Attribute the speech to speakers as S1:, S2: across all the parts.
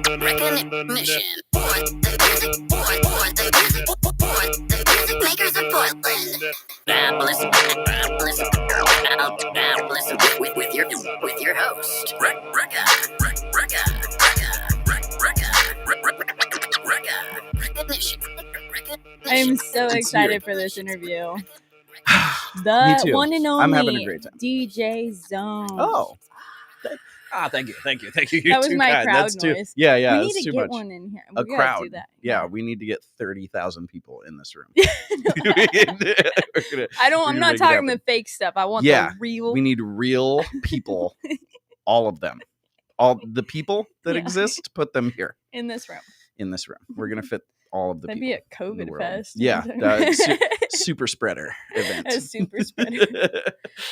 S1: Rekkanition. For the music makers of Portland. Now listen with your host, Rekka. Rekkanition.
S2: I'm so excited for this interview.
S3: Me
S2: The
S3: too.
S2: one and only
S3: I'm having a great time.
S2: DJ Zone.
S3: Oh. Thank you. You're
S2: That was
S3: too
S2: my
S3: kind.
S2: crowd
S3: That's too,
S2: noise.
S3: Yeah,
S2: we need
S3: that's
S2: to
S3: too
S2: get
S3: much.
S2: one in here.
S3: A
S2: We gotta
S3: crowd.
S2: do that.
S3: Yeah, we need to get 30,000 people in this room.
S2: I'm not talking the fake stuff. I want the real.
S3: We need real people. All of them. All the people that exist, put them here.
S2: In this room.
S3: We're going to fit all of the
S2: That'd
S3: people.
S2: be a COVID fest.
S3: Yeah. Super spreader event.
S2: A super spreader.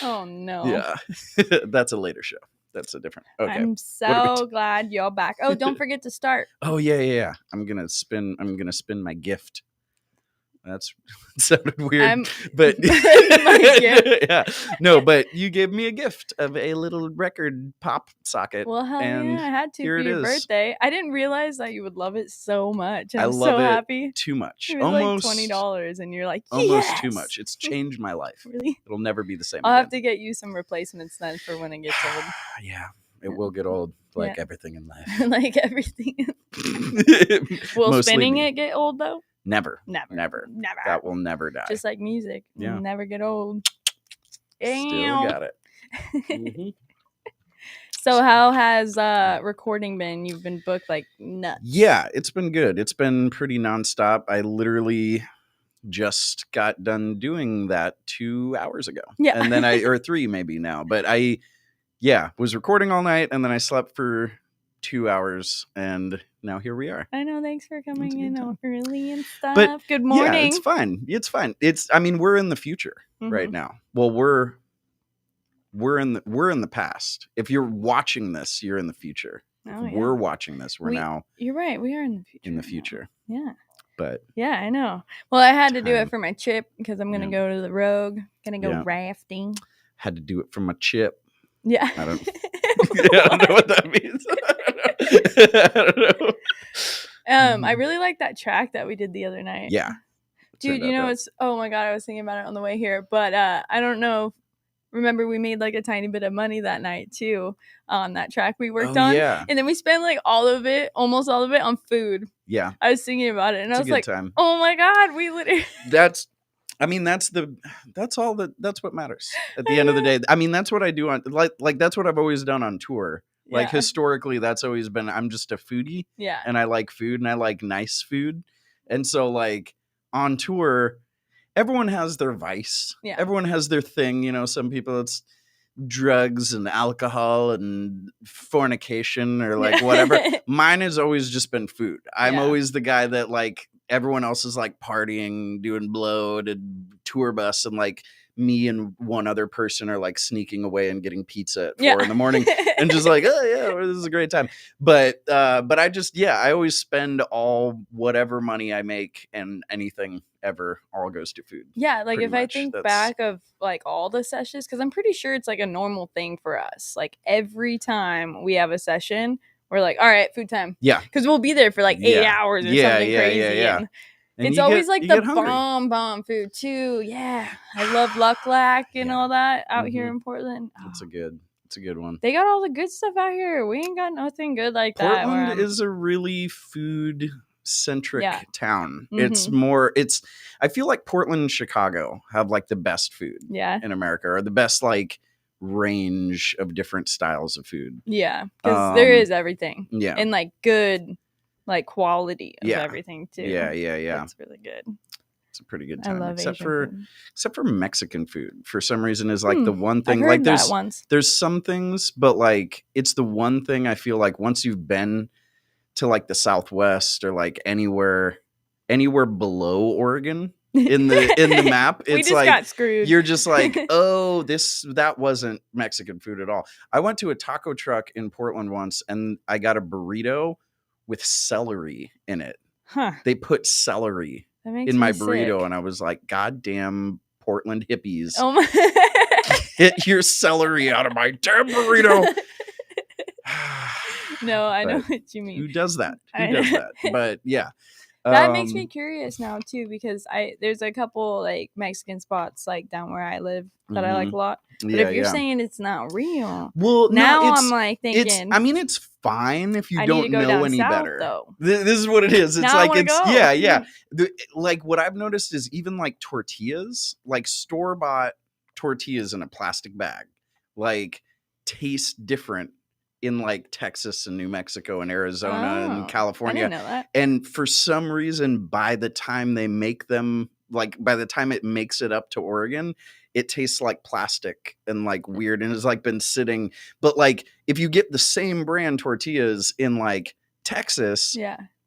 S2: Oh, no.
S3: Yeah. That's a later show. That's a different. Okay.
S2: I'm so glad y'all back. Oh, don't forget to start.
S3: Oh, yeah. I'm going to spin my gift. That's sounded weird, but yeah, no, but you gave me a gift of a little record pop socket.
S2: Well, hell
S3: and
S2: yeah, I had to for your birthday. I didn't realize that you would love it so much. I'm so happy.
S3: Too much,
S2: it was
S3: almost
S2: like $20, and you're like,
S3: almost too much. It's changed my life.
S2: Really,
S3: it'll never be the same.
S2: I'll have to get you some replacements then for when it gets old.
S3: Yeah, it will get old, like everything in life.
S2: Like everything. Will spinning it get old though?
S3: Never. That will never die.
S2: Just like music.
S3: Yeah.
S2: Never get old.
S3: Still got it.
S2: Mm-hmm. So how has recording been? You've been booked like nuts.
S3: Yeah, it's been good. It's been pretty nonstop. I literally just got done doing that 2 hours ago.
S2: Yeah.
S3: And then or 3 maybe now. But I was recording all night and then I slept for 2 hours and now here we are.
S2: I know. Thanks for coming in early and stuff.
S3: But,
S2: good morning.
S3: Yeah, it's fine. We're in the future right now. Well, we're in the past. If you're watching this, you're in the future. If we're watching this, we're now.
S2: You're right. We are in the future.
S3: In the future.
S2: Yeah.
S3: But
S2: yeah, I know. Well, I had to do it for my trip because I'm gonna go to the Rogue. Gonna go rafting.
S3: Had to do it for my chip.
S2: Yeah.
S3: I don't know what that means. I don't know.
S2: I really like that track that we did the other night.
S3: Yeah.
S2: Dude, you know, oh my God, I was thinking about it on the way here, but I don't know. Remember, we made like a tiny bit of money that night too on that track we worked on. Yeah. And then we spent like almost all of it on food.
S3: Yeah.
S2: I was thinking about it and I was like,
S3: time.
S2: Oh my God, we literally.
S3: That's what matters at the end of the day. I mean, that's what I do on like that's what I've always done on tour. Like historically, that's always been, I'm just a foodie.
S2: Yeah.
S3: And I like food and I like nice food. And so like on tour, everyone has their vice.
S2: Yeah.
S3: Everyone has their thing. You know, some people it's drugs and alcohol and fornication or like whatever. Mine has always just been food. I'm always the guy that like everyone else is like partying, doing blow to tour bus, and like me and one other person are like sneaking away and getting pizza at 4 in the morning and just like, oh yeah, this is a great time. But I just, I always spend all whatever money I make and anything ever all goes to food.
S2: Yeah. Like if I think back of like all the sessions, cause I'm pretty sure it's like a normal thing for us. Like every time we have a session, we're like, all right, food time.
S3: Yeah.
S2: Cause we'll be there for like 8 hours or something crazy.
S3: Yeah.
S2: And it's always like the bomb food too. Yeah. I love Luck Lack and all that out here in Portland. Oh.
S3: It's a good one.
S2: They got all the good stuff out here. We ain't got nothing good like that.
S3: Portland is a really food centric town. Mm-hmm. I feel like Portland and Chicago have like the best food in America, or the best like range of different styles of food.
S2: Yeah. Because there is everything.
S3: Yeah.
S2: And like good like quality of everything too.
S3: Yeah.
S2: It's really good.
S3: It's a pretty good time.
S2: I love
S3: except for Mexican food. For some reason is like the one thing.
S2: I've heard
S3: like there's some things, but like it's the one thing I feel like once you've been to like the Southwest or like anywhere below Oregon in the map, it's
S2: just
S3: like
S2: got screwed.
S3: You're just like, oh, that wasn't Mexican food at all. I went to a taco truck in Portland once and I got a burrito with celery in it.
S2: Huh.
S3: They put celery in my burrito, and I was like, God damn Portland hippies.
S2: Oh my
S3: Get your celery out of my damn burrito.
S2: No, I know what you mean.
S3: Who does that? But yeah.
S2: That makes me curious now too, because there's a couple like Mexican spots like down where I live that I like a lot. But if you're saying it's not real,
S3: well,
S2: now
S3: no,
S2: I'm like thinking.
S3: It's fine if you
S2: I
S3: don't
S2: need to go
S3: know
S2: down
S3: any
S2: south,
S3: better.
S2: Though.
S3: This is what it is. It's
S2: now
S3: like
S2: I
S3: it's
S2: go.
S3: yeah. Like what I've noticed is even like tortillas, like store-bought tortillas in a plastic bag, like taste different in like Texas and New Mexico and Arizona and California.
S2: I didn't know that.
S3: And for some reason, by the time they make them, like by the time it makes it up to Oregon, it tastes like plastic and like weird and has like been sitting. But like if you get the same brand tortillas in like Texas,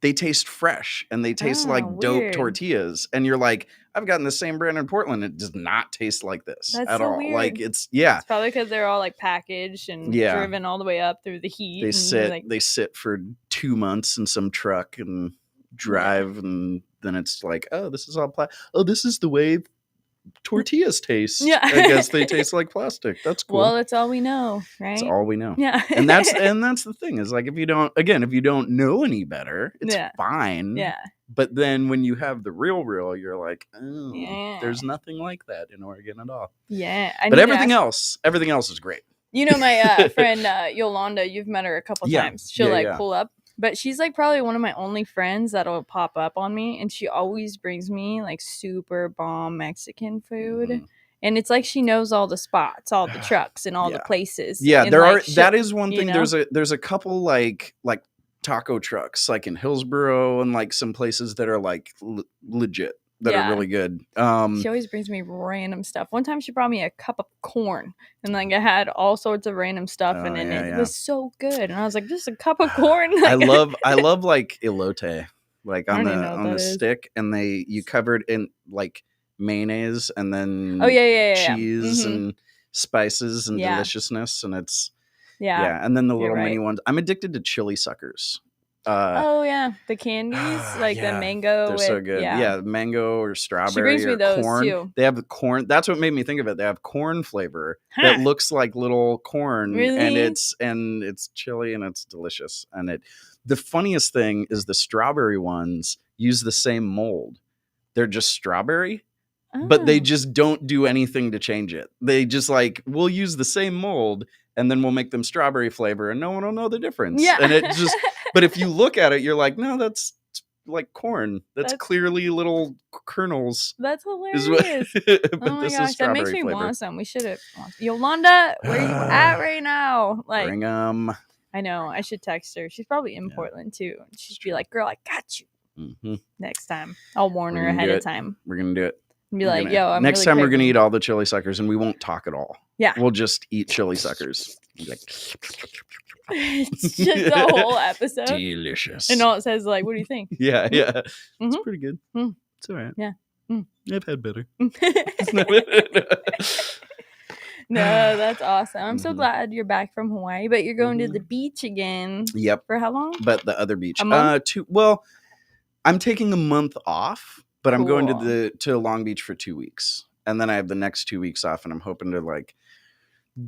S3: they taste fresh and they taste like dope tortillas. And you're like, I've gotten the same brand in Portland. It does not taste like this at all.
S2: Weird.
S3: Like it's
S2: probably because they're all like packaged and driven all the way up through the heat.
S3: They sit for 2 months in some truck and drive, and then it's like, oh, this is all this is the way tortillas taste.
S2: Yeah,
S3: I guess they taste like plastic. That's cool.
S2: Well, that's all we know, right?
S3: That's all we know.
S2: Yeah,
S3: and that's the thing is like if you don't know any better, it's fine.
S2: Yeah.
S3: But then when you have the real, you're like, oh, there's nothing like that in Oregon at all.
S2: Yeah.
S3: But everything else is great.
S2: You know, my friend Yolanda, you've met her a couple times. She'll pull up. But she's like probably one of my only friends that'll pop up on me. And she always brings me like super bomb Mexican food. Mm-hmm. And it's like she knows all the spots, all the trucks, and all the places.
S3: Yeah,
S2: and
S3: that is one thing. Know? There's a couple like taco trucks like in Hillsboro and like some places that are like legit that are really good.
S2: She always brings me random stuff. One time she brought me a cup of corn and like it had all sorts of random stuff in it. It was so good. And I was like, just a cup of corn.
S3: I love like elote, like on the stick, and you cover it in like mayonnaise and then cheese and spices and deliciousness, and it's and then the little mini ones. I'm addicted to chili suckers.
S2: The candies like the mango.
S3: They're so good. Yeah, mango or strawberry.
S2: She brings me those
S3: corn.
S2: Too.
S3: They have the corn. That's what made me think of it. They have corn flavor that looks like little corn, and it's chili and it's delicious. And the funniest thing is the strawberry ones use the same mold. They're just strawberry. But they just don't do anything to change it. They just like, we'll use the same mold and then we'll make them strawberry flavor and no one will know the difference. Yeah. And it just, but if you look at it, you're like, no, that's like corn. That's clearly little kernels.
S2: That's hilarious. Oh my gosh, that makes me want some. We should have. Yolanda, where are you at right now? Like,
S3: bring them.
S2: I know. I should text her. She's probably in Portland too. She'd be like, girl, I got you. Mm-hmm. Next time. I'll warn her ahead of time.
S3: We're going to do it.
S2: And be like, yo, I'm
S3: next
S2: really
S3: time
S2: crazy.
S3: We're gonna eat all the chili suckers and we won't talk at all.
S2: Yeah,
S3: we'll just eat chili suckers. Like,
S2: it's just the whole episode.
S3: Delicious.
S2: And all it says is like, what do you think?
S3: Yeah. It's pretty good. It's all right.
S2: Yeah.
S3: I've had better.
S2: No, that's awesome. I'm so glad you're back from Hawaii, but you're going to the beach again.
S3: Yep.
S2: For how long?
S3: But the other beach.
S2: A month?
S3: I'm taking a month off. But I'm going to Long Beach for 2 weeks, and then I have the next 2 weeks off, and I'm hoping to like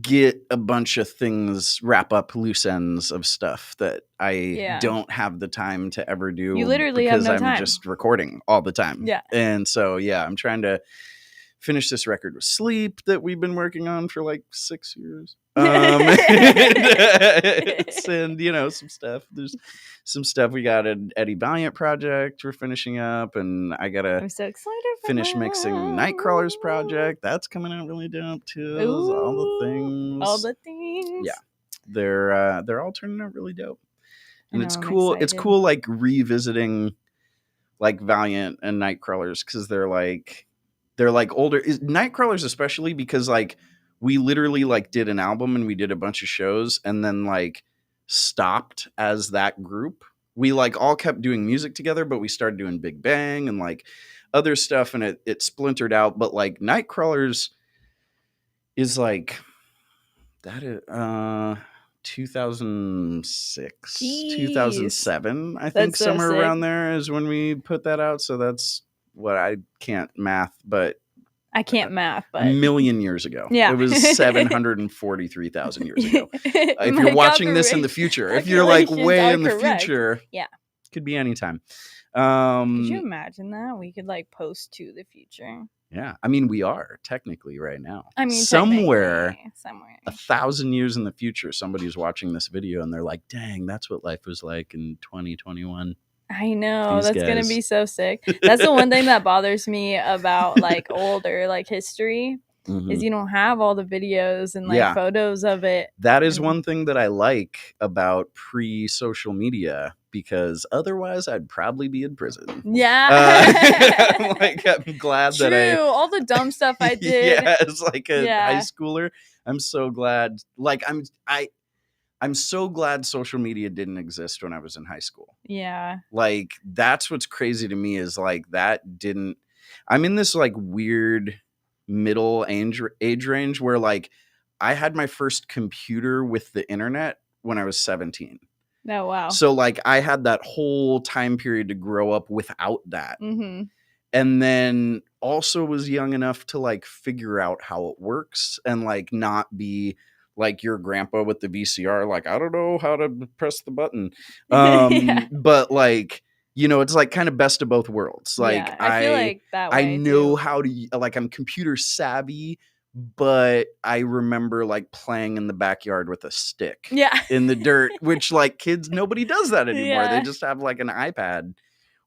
S3: get a bunch of things, wrap up loose ends of stuff that I don't have the time to ever do.
S2: You literally have no time.
S3: Because I'm just recording all the time.
S2: Yeah,
S3: and so I'm trying to finish this record with Sleep that we've been working on for like 6 years. And some stuff. There's some stuff. We got an Eddie Valiant project we're finishing up, and I'm so excited finish mixing Nightcrawler's project. That's coming out really dope too.
S2: Ooh,
S3: all the
S2: things.
S3: Yeah, they're all turning out really dope, and it's cool. It's cool like revisiting like Valiant and Nightcrawlers because they're like older. Nightcrawlers especially because like we literally like did an album and we did a bunch of shows and then like stopped as that group. We like all kept doing music together, but we started doing Big Bang and like other stuff, and it splintered out. But like Nightcrawlers is like that is 2006, 2007, I think so somewhere around there is when we put that out. So that's what I can't math, but
S2: I can't math, but
S3: a million years ago.
S2: Yeah.
S3: It was 743,000 years ago. If you're watching this in the future, if you're like way in the future,
S2: yeah,
S3: could be anytime.
S2: Could you imagine that? We could like post to the future.
S3: Yeah. I mean, we are technically right now.
S2: I mean,
S3: somewhere 1,000 years in the future, somebody's watching this video and they're like, dang, that's what life was like in 2021.
S2: I know. That's going to be so sick. That's the one thing that bothers me about like older like history is you don't have all the videos and like photos of it.
S3: That is one thing that I like about pre-social media, because otherwise I'd probably be in prison.
S2: Yeah.
S3: I'm glad that
S2: all the dumb stuff I did.
S3: Yeah, as like a high schooler. I'm so glad. Like I'm so glad social media didn't exist when I was in high school.
S2: Yeah.
S3: Like that's what's crazy to me is like that didn't. I'm in this like weird middle age range where like I had my first computer with the internet when I was 17.
S2: Oh, wow.
S3: So like I had that whole time period to grow up without that. And then also was young enough to like figure out how it works and like not be like your grandpa with the VCR. Like, I don't know how to press the button. But like, you know, it's like kind of best of both worlds. Like
S2: I feel like that way
S3: I know how to, like, I'm computer savvy, but I remember like playing in the backyard with a stick in the dirt, which like kids, nobody does that anymore. They just have like an iPad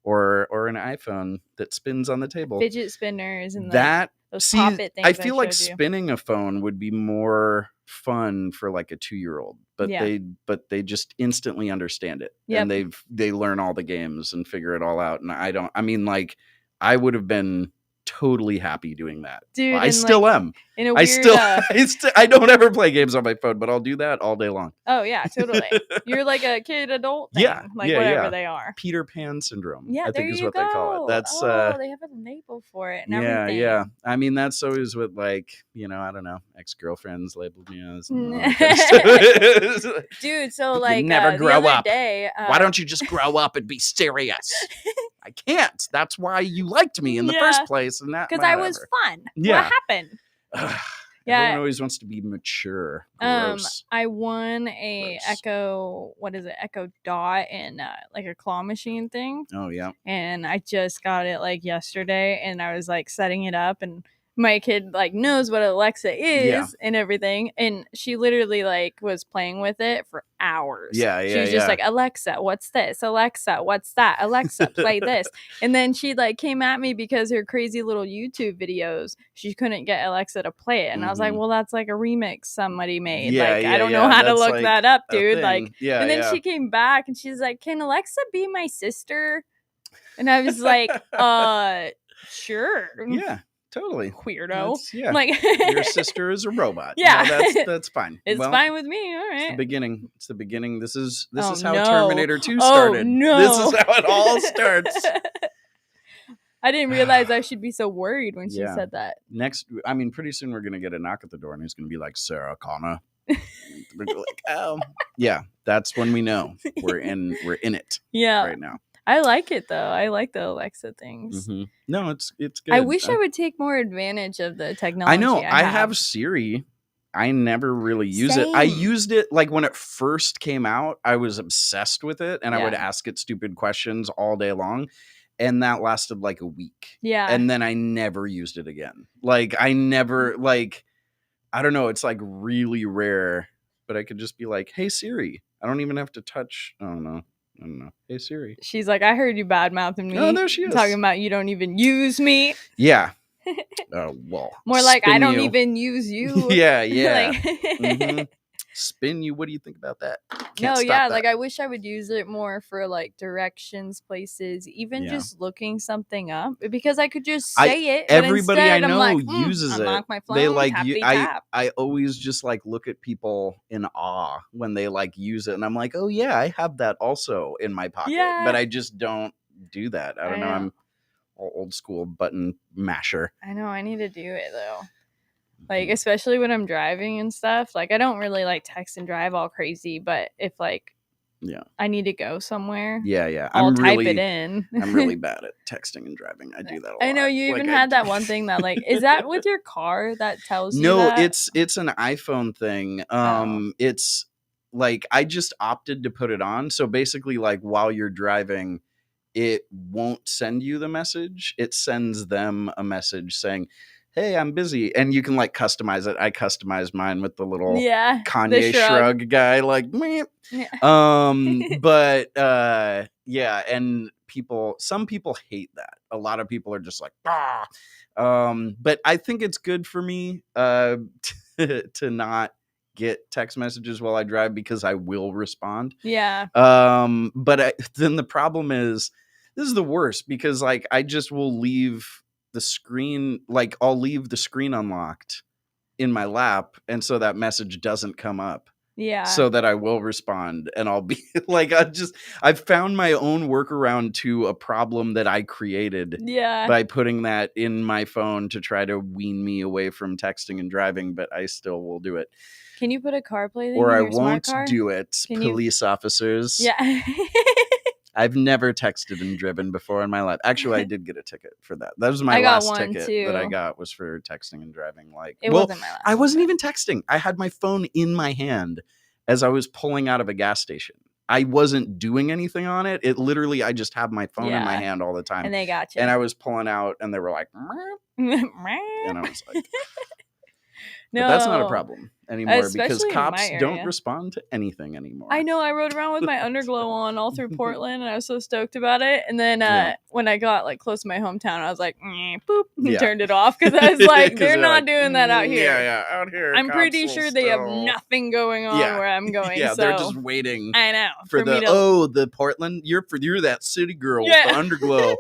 S3: or an iPhone that spins on the table.
S2: Fidget spinners and
S3: that
S2: those pop-it things.
S3: I feel like spinning a phone would be more fun for like a 2-year-old, but they just instantly understand it. And they learn all the games and figure it all out. And I would have been totally happy doing that. Dude, I still am. In a weird, I don't ever play games on my phone, but I'll do that all day long.
S2: Oh yeah, totally. You're like a kid adult thing, whatever they are.
S3: Peter Pan syndrome.
S2: Yeah,
S3: I think is what they call it. That's
S2: they have a label for it and everything.
S3: Yeah. I mean, that's always what, like, you know, I don't know, ex-girlfriends labeled me as.
S2: Dude, so like
S3: you never grow
S2: the other
S3: up.
S2: Day,
S3: why don't you just grow up and be serious? I can't. That's why you liked me in the first place, and that
S2: because I was fun.
S3: Yeah.
S2: What happened?
S3: Everyone always wants to be mature. Gross.
S2: I won a Echo Dot and like a claw machine thing.
S3: Oh yeah.
S2: And I just got it like yesterday, and I was like setting it up, and my kid like knows what Alexa is and everything, and she literally like was playing with it for hours. She was just like, Alexa, what's this? Alexa, what's that? Alexa, play this. And then she like came at me because her crazy little YouTube videos, she couldn't get Alexa to play it. And I was like, well, that's like a remix somebody made. I don't know how to look like that up, dude. And then she came back and she's like, can Alexa be my sister? And I was like, sure.
S3: Yeah. Totally.
S2: Weirdo.
S3: Like your sister is a robot.
S2: Yeah.
S3: No, that's fine.
S2: It's fine with me. All right.
S3: It's the beginning. This is how Terminator 2 started.
S2: No.
S3: This is how it all starts.
S2: I didn't realize I should be so worried when she said that.
S3: Pretty soon we're gonna get a knock at the door and he's gonna be like, Sarah Connor. We're like, oh yeah, that's when we know we're in it.
S2: Yeah.
S3: Right now.
S2: I like it though. I like the Alexa things.
S3: No, it's good.
S2: I wish I would take more advantage of the technology.
S3: I know. I have Siri. I never really use it. I used it like when it first came out. I was obsessed with it, and I would ask it stupid questions all day long, and that lasted like a week.
S2: Yeah,
S3: and then I never used it again. Like I never I don't know. It's like really rare, but I could just be like, "Hey Siri." I don't even have to touch. I don't know. Hey Siri.
S2: She's like, I heard you bad mouthing me.
S3: Oh, there she is.
S2: Talking about you don't even use me.
S3: Yeah. Well.
S2: More like I don't even use you.
S3: Yeah. Spin you. What do you think about that?
S2: Like I wish I would use it more for like directions, places, even just looking something up, because I could just say it.
S3: Everybody I know
S2: like,
S3: uses it.
S2: My phone,
S3: they like I always just like look at people in awe when they like use it, and I'm like, oh yeah, I have that also in my pocket, but I just don't do that. I don't know. I'm old school button masher.
S2: I know. I need to do it though. Like, especially when I'm driving and stuff. Like, I don't really like text and drive all crazy, but if like I need to go somewhere.
S3: Yeah.
S2: I'll type it in.
S3: I'm really bad at texting and driving. I do that a lot.
S2: I know you even had that one thing that like, is that with your car that tells you
S3: No,
S2: that?
S3: it's an iPhone thing. It's like I just opted to put it on. So basically, like while you're driving, it won't send you the message. It sends them a message saying, "Hey, I'm busy," and you can like customize it. I customized mine with the little Kanye shrug guy, like, meh. But yeah, and some people hate that. A lot of people are just like, ah. But I think it's good for me to not get text messages while I drive because I will respond.
S2: Yeah.
S3: But then the problem is, this is the worst because like I just will leave the screen, like I'll leave the screen unlocked in my lap, and so that message doesn't come up.
S2: Yeah.
S3: So that I will respond, and I'll be like, I've found my own workaround to a problem that I created by putting that in my phone to try to wean me away from texting and driving, but I still will do it.
S2: Can you put a CarPlay thing
S3: or
S2: in
S3: I
S2: your smart car?
S3: won't do it. Police officers.
S2: Yeah.
S3: I've never texted and driven before in my life. Actually, I did get a ticket for that. That was my
S2: I got
S3: last
S2: one
S3: ticket
S2: too.
S3: that I got was for texting and driving. Like,
S2: it wasn't my last.
S3: I wasn't even texting. I had my phone in my hand as I was pulling out of a gas station. I wasn't doing anything on it. It literally, I just have my phone in my hand all the time.
S2: And they got you.
S3: And I was pulling out, and they were like, and I was like,
S2: no,
S3: but that's not a problem anymore.
S2: Especially
S3: because cops don't respond to anything anymore.
S2: I know. I rode around with my underglow on all through Portland, and I was so stoked about it. And then when I got like close to my hometown, I was like, boop, and turned it off because I was like, they're not doing that out here.
S3: Yeah, out here.
S2: I'm pretty sure they have nothing going on where I'm going.
S3: Yeah,
S2: so
S3: they're just waiting.
S2: I know
S3: for the the Portland. You're that city girl with the underglow.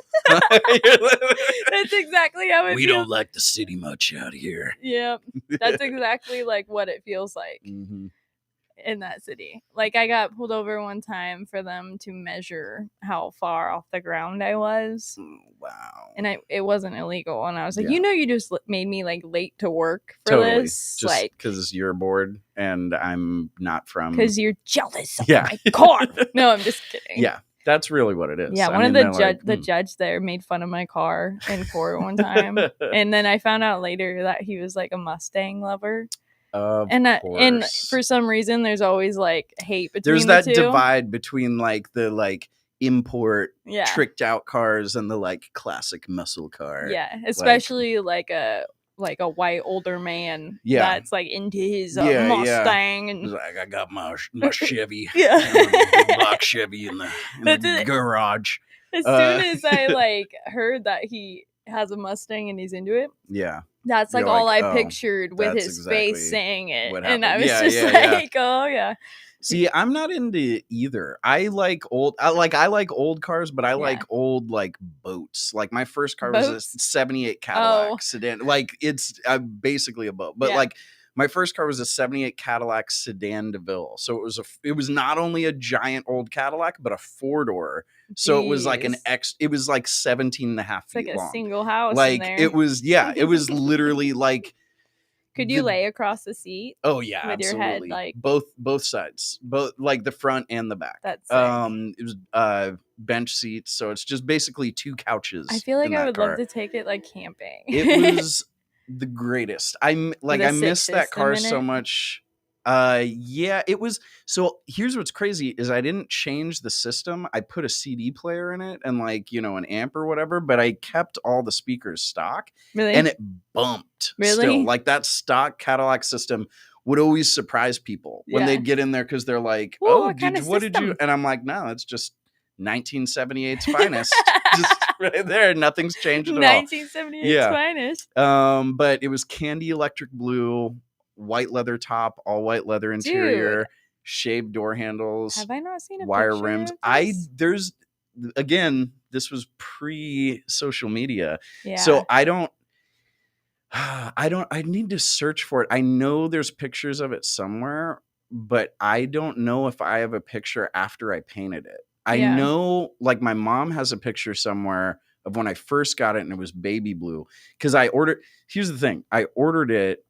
S2: That's exactly how it feels.
S3: We don't like the city much out here.
S2: Yep, that's exactly like what it feels like in that city. Like I got pulled over one time for them to measure how far off the ground I was.
S3: Wow.
S2: And it wasn't illegal. And I was like, you just made me like late to work for this.
S3: Just like because you're bored and I'm not from.
S2: Because you're jealous of my car. No, I'm just kidding.
S3: Yeah. That's really what it is.
S2: Yeah, one of the judge there made fun of my car in court one time, and then I found out later that he was like a Mustang lover. And for some reason, there's always like hate between the two.
S3: There's that divide between like the import tricked out cars and the like classic muscle car.
S2: Yeah, especially like a white older man that's like into his Mustang and
S3: like, I got my Chevy, black Chevy in the garage.
S2: As soon as I like heard that he has a Mustang and he's into it, that's like all I pictured with his face saying it, and I was just like, oh yeah.
S3: See, I'm not into either. I like old cars, but I like old like boats. Like my first car was a 78 Cadillac sedan. Like it's basically a boat, but like my first car was a 78 Cadillac sedan DeVille. So it was not only a giant old Cadillac, but a 4-door. So it was like it was like 17 and a half feet
S2: long.
S3: Like
S2: a single house.
S3: Like
S2: in there.
S3: it was literally like.
S2: Could you lay across the seat?
S3: Oh yeah,
S2: with
S3: absolutely.
S2: Your head, like
S3: both sides, both like the front and the back.
S2: That's
S3: it was bench seats, so it's just basically 2 couches.
S2: I feel like I would love to take it like camping.
S3: It was the greatest. I miss that car so much. Yeah, it was. So here's what's crazy is I didn't change the system. I put a CD player in it and an amp or whatever, but I kept all the speakers stock.
S2: Really?
S3: And it bumped.
S2: Really?
S3: Still. Like that stock Cadillac system would always surprise people when they'd get in there because they're like, what did you? And I'm like, no, it's just 1978's finest. Just right there. Nothing's changed at all.
S2: 1978's finest.
S3: But it was candy electric blue. White leather top, all white leather interior, shaved door handles.
S2: Have I not seen a
S3: wire
S2: picture
S3: rims? This was pre-social media.
S2: Yeah.
S3: So I need to search for it. I know there's pictures of it somewhere, but I don't know if I have a picture after I painted it. I know like my mom has a picture somewhere of when I first got it and it was baby blue. Because here's the thing, I ordered it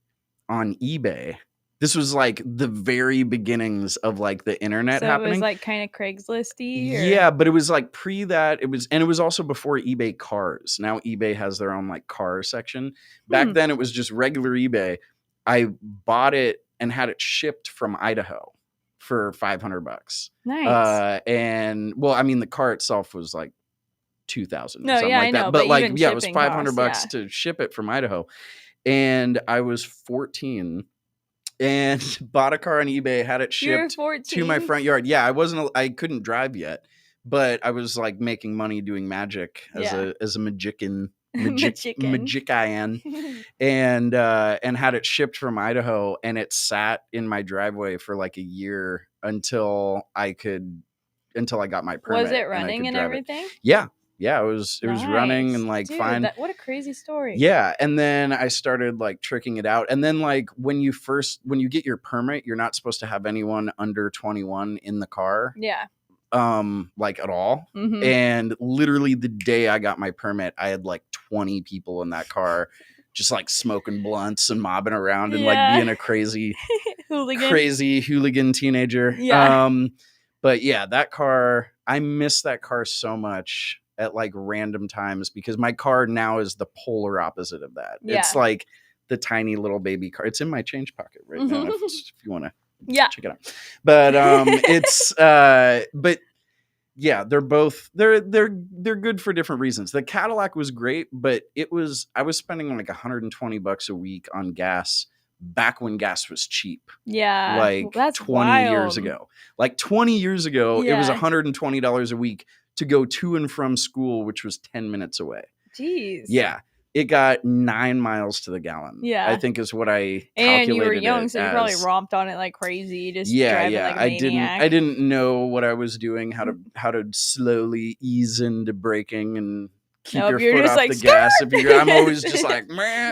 S3: on eBay This was like the very beginnings of like the internet happening.
S2: It was like kind of Craigslist-y?
S3: Yeah, but it was like pre that. It was also before eBay cars. Now eBay has their own like car section. Back then it was just regular eBay. I bought it and had it shipped from Idaho for $500.
S2: Nice.
S3: And well, I mean the car itself was like 2,000 or something
S2: I know,
S3: that. But like it was
S2: shipping
S3: $500 to ship it from Idaho. And I was 14 and bought a car on eBay, had it shipped to my front yard. Yeah, I couldn't drive yet, but I was like making money doing magic as a magician, and had it shipped from Idaho, and it sat in my driveway for like a year until I got my permit.
S2: Was it running and everything?
S3: Yeah. Yeah, it was running and like fine.
S2: What a crazy story.
S3: Yeah, and then I started like tricking it out. And then like when you get your permit, you're not supposed to have anyone under 21 in the car.
S2: Yeah.
S3: Like at all. Mm-hmm. And literally the day I got my permit, I had like 20 people in that car just like smoking blunts and mobbing around and like being a crazy hooligan teenager.
S2: Yeah.
S3: But yeah, that car, I miss that car so much at like random times because my car now is the polar opposite of that. Yeah. It's like the tiny little baby car. It's in my change pocket right now if you want to check it out. But but yeah, they're good for different reasons. The Cadillac was great, but I was spending like $120 a week on gas back when gas was cheap.
S2: Yeah.
S3: Like
S2: that's
S3: 20 years ago. Like 20 years ago, it was $120 a week to go to and from school, which was 10 minutes away.
S2: Jeez.
S3: Yeah. It got 9 miles to the gallon.
S2: Yeah.
S3: I think is what I calculated.
S2: And you were young, so you probably romped on it like crazy, just driving like a maniac.
S3: I didn't know what I was doing, how to slowly ease into braking and keep your foot off like, the gas. I'm always just like,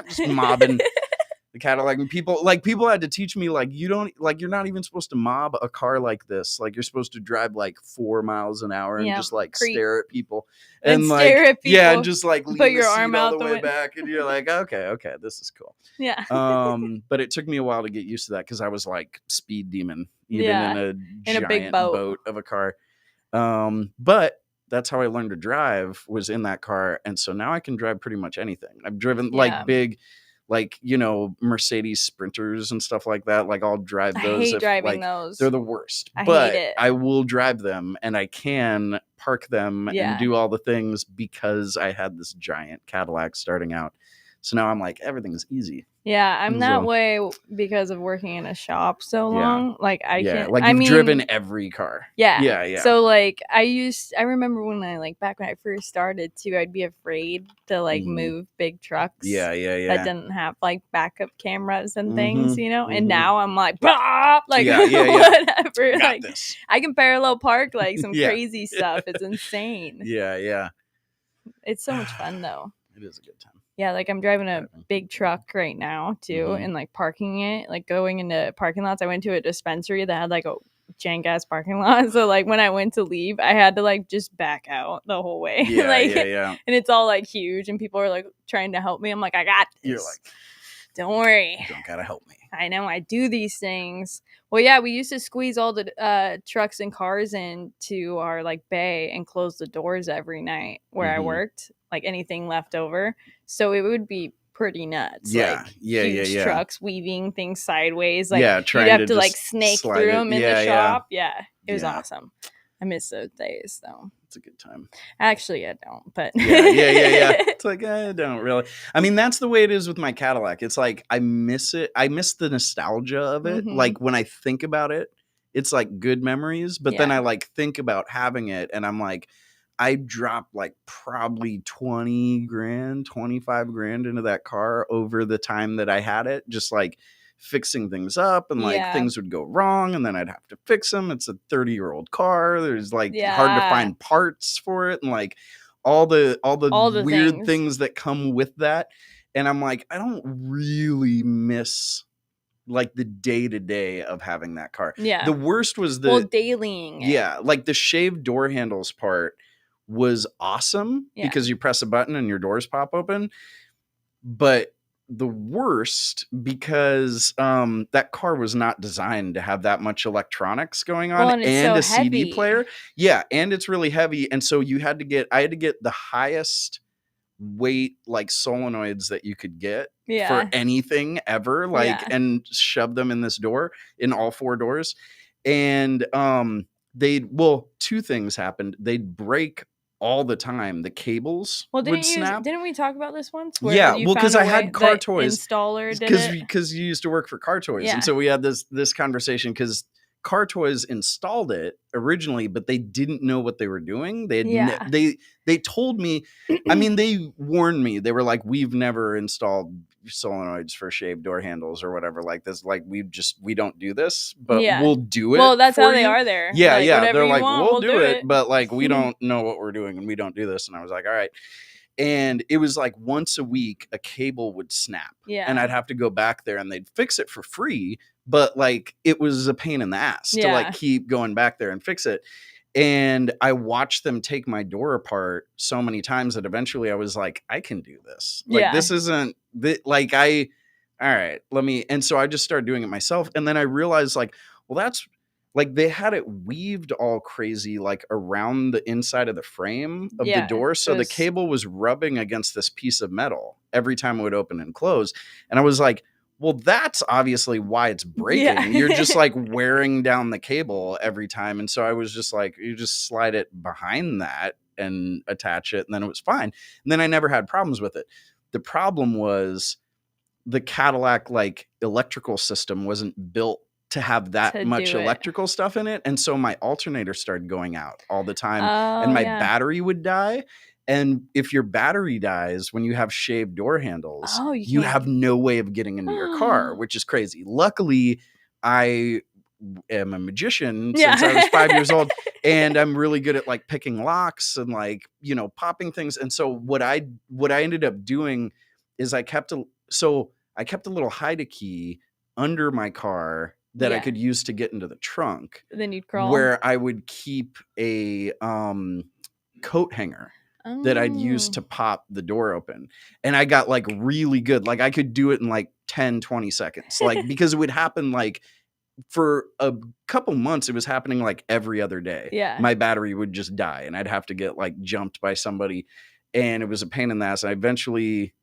S3: just mobbing the Cadillac, and people had to teach me like you're not even supposed to mob a car like this. Like you're supposed to drive like 4 miles an hour and just like stare at people and like stare at people. Yeah, and just like lean
S2: put your
S3: arm
S2: out
S3: all the way back, and you're like, okay, this is cool.
S2: Yeah.
S3: But it took me a while to get used to that because I was like speed demon even in a giant
S2: big
S3: boat of a car. But that's how I learned to drive, was in that car, and so now I can drive pretty much anything. I've driven like big, like, Mercedes Sprinters and stuff like that. Like I'll drive those.
S2: I hate driving those.
S3: They're the worst.
S2: I hate it.
S3: I will drive them, and I can park them and do all the things because I had this giant Cadillac starting out. So now I'm like, everything's easy.
S2: Yeah, I'm that way because of working in a shop so long. Like
S3: you've driven every car.
S2: Yeah.
S3: Yeah.
S2: So like I remember when back when I first started too, I'd be afraid to like move big trucks.
S3: Yeah.
S2: That didn't have like backup cameras and things, And now I'm like, whatever.
S3: Got this.
S2: I can parallel park like some crazy stuff. It's insane.
S3: Yeah.
S2: It's so much fun though.
S3: It is a good time.
S2: Yeah, like I'm driving a big truck right now too, and like parking it, like going into parking lots. I went to a dispensary that had like a jank ass parking lot, so like when I went to leave, I had to like just back out the whole way.
S3: Yeah.
S2: And it's all like huge, and people are like trying to help me. I'm like, I got this.
S3: You're like,
S2: don't worry.
S3: You don't gotta help me.
S2: I know I do these things. Well, yeah, we used to squeeze all the trucks and cars into our like bay and close the doors every night where I worked, like anything left over. So it would be pretty nuts. Huge trucks weaving things sideways. Like you'd have to like snake through them in the shop. Yeah, it was awesome. I miss those days though.
S3: It's a good time.
S2: Actually, I don't, but
S3: yeah. It's like I don't really. I mean, that's the way it is with my Cadillac. It's like I miss it. I miss the nostalgia of it. Like when I think about it, it's like good memories. But then I like think about having it, and I'm like, I dropped like probably 20 grand, 25 grand into that car over the time that I had it. Just like fixing things up, and like things would go wrong, and then I'd have to fix them. It's a 30-year-old car. There's like hard to find parts for it, and like all the weird things that come with that. And I'm like, I don't really miss like the day-to-day of having that car.
S2: Yeah.
S3: The worst was
S2: dailying.
S3: Yeah, like the shaved door handles part was awesome because you press a button and your doors pop open. But the worst because that car was not designed to have that much electronics going on and a CD player. Yeah, and it's really heavy, and so I had to get the highest weight like solenoids that you could get for anything ever, like and shove them in this door, in all 4 doors. And two things happened. They'd break all the time. The cables would snap.
S2: Didn't we talk about this once?
S3: Yeah, well, because I had Car Toys
S2: installer
S3: because you used to work for Car Toys, and so we had this conversation because Car Toys installed it originally, but they didn't know what they were doing. They told me, I mean, they warned me. They were like, "We've never installed solenoids for shaved door handles or whatever like this. Like, we don't do this, but we'll do it."
S2: Well, that's how they
S3: you.
S2: are there.
S3: Yeah, like, they're like, "We'll do it," but like, we don't know what we're doing and we don't do this. And I was like, "All right." And it was like once a week, a cable would snap. Yeah. And I'd have to go back there and they'd fix it for free. But like, it was a pain in the ass to like keep going back there and fix it. And I watched them take my door apart so many times that eventually I was like, I can do this. Like, this isn't like all right, and so I just started doing it myself. And then I realized like, well, that's like, they had it weaved all crazy, like around the inside of the frame of the door. So the cable was rubbing against this piece of metal every time it would open and close. And I was like, well, that's obviously why it's breaking. Yeah. You're just like wearing down the cable every time. And so I was just like, you just slide it behind that and attach it. And then it was fine. And then I never had problems with it. The problem was the Cadillac like electrical system wasn't built to have that much electrical stuff in it. And so my alternator started going out all the time and my battery would die. And if your battery dies when you have shaved door handles, you have no way of getting into your car, which is crazy. Luckily, I am a magician since I was 5 years old, and I'm really good at like picking locks and like, popping things. And so what I ended up doing is I kept a little hide key under my car that I could use to get into the trunk.
S2: Then you'd crawl.
S3: Where I would keep a coat hanger that I'd use to pop the door open. And I got like really good. Like, I could do it in like 10, 20 seconds. Like, because it would happen like for a couple months, it was happening like every other day.
S2: Yeah.
S3: My battery would just die and I'd have to get like jumped by somebody. And it was a pain in the ass. I eventually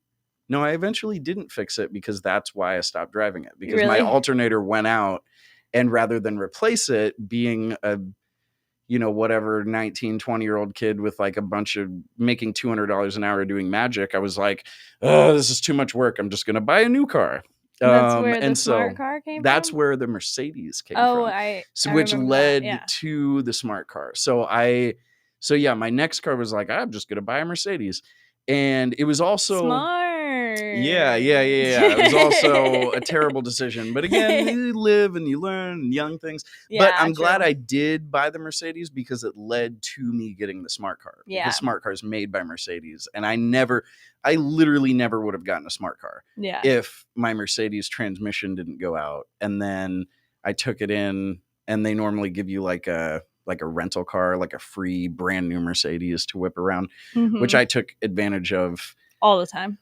S3: didn't fix it because that's why I stopped driving it. Because my alternator went out, and rather than replace it, being a, whatever 19, 20-year-old kid with like a bunch of making $200 an hour doing magic, I was like, oh, this is too much work. I'm just going to buy a new car.
S2: That's where the smart car came from?
S3: That's where the Mercedes came from. Which led to the smart car. So my next car was like, I'm just going to buy a Mercedes. And it was also
S2: smart.
S3: Yeah. It was also a terrible decision. But again, you live and you learn and young things. Yeah, but I'm glad I did buy the Mercedes because it led to me getting the smart car. Yeah. The smart car is made by Mercedes. And I literally never would have gotten a smart car if my Mercedes transmission didn't go out. And then I took it in, and they normally give you like a rental car, like a free brand new Mercedes to whip around, which I took advantage of
S2: all the time.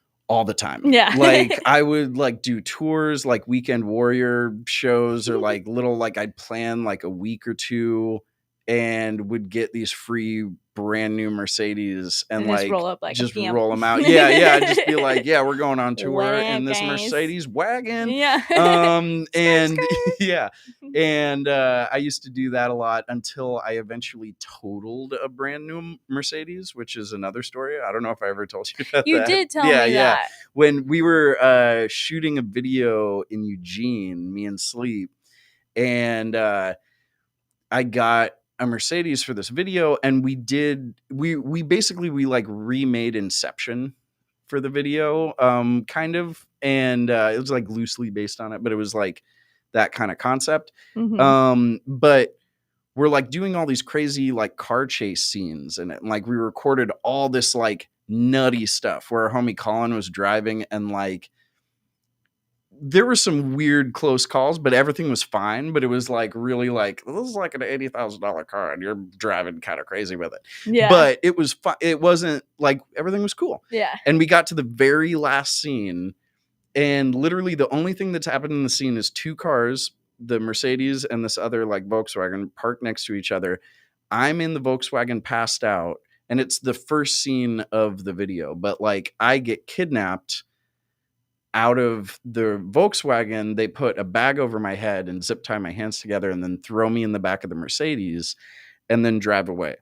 S3: Yeah. Like, I would like do tours, like Weekend Warrior shows, or like little, like I'd plan like a week or two and would get these free brand new Mercedes and like just roll them out. Yeah. I'd just be like, we're going on tour in this Mercedes wagon.
S2: Yeah.
S3: And and I used to do that a lot until I eventually totaled a brand new Mercedes, which is another story. I don't know if I ever told you about that.
S2: You did tell me that. Yeah.
S3: When we were shooting a video in Eugene, me and Sleep, and I got a Mercedes for this video, and we basically like remade Inception for the video, kind of, and it was like loosely based on it, but it was like that kind of concept. But we're like doing all these crazy like car chase scenes in it, and like we recorded all this like nutty stuff where our homie Colin was driving, and like there were some weird close calls, but everything was fine. But it was like really like, this is like an $80,000 car and you're driving kind of crazy with it. Yeah. But it was fun. It wasn't like, everything was cool.
S2: Yeah.
S3: And we got to the very last scene, And literally the only thing that's happened in the scene is 2 cars, the Mercedes and this other like Volkswagen, parked next to each other. I'm in the Volkswagen passed out, and it's the first scene of the video, but like I get kidnapped out of the Volkswagen. They put a bag over my head and zip tie my hands together and then throw me in the back of the Mercedes and then drive away.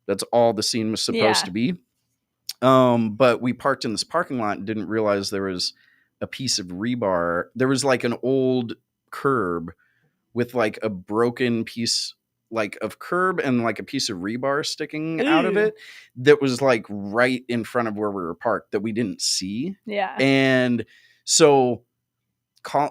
S3: That's all the scene was supposed to be. But we parked in this parking lot and didn't realize there was a piece of rebar. There was like an old curb with like a broken piece like of curb and like a piece of rebar sticking out of it that was like right in front of where we were parked that we didn't see.
S2: Yeah.
S3: And so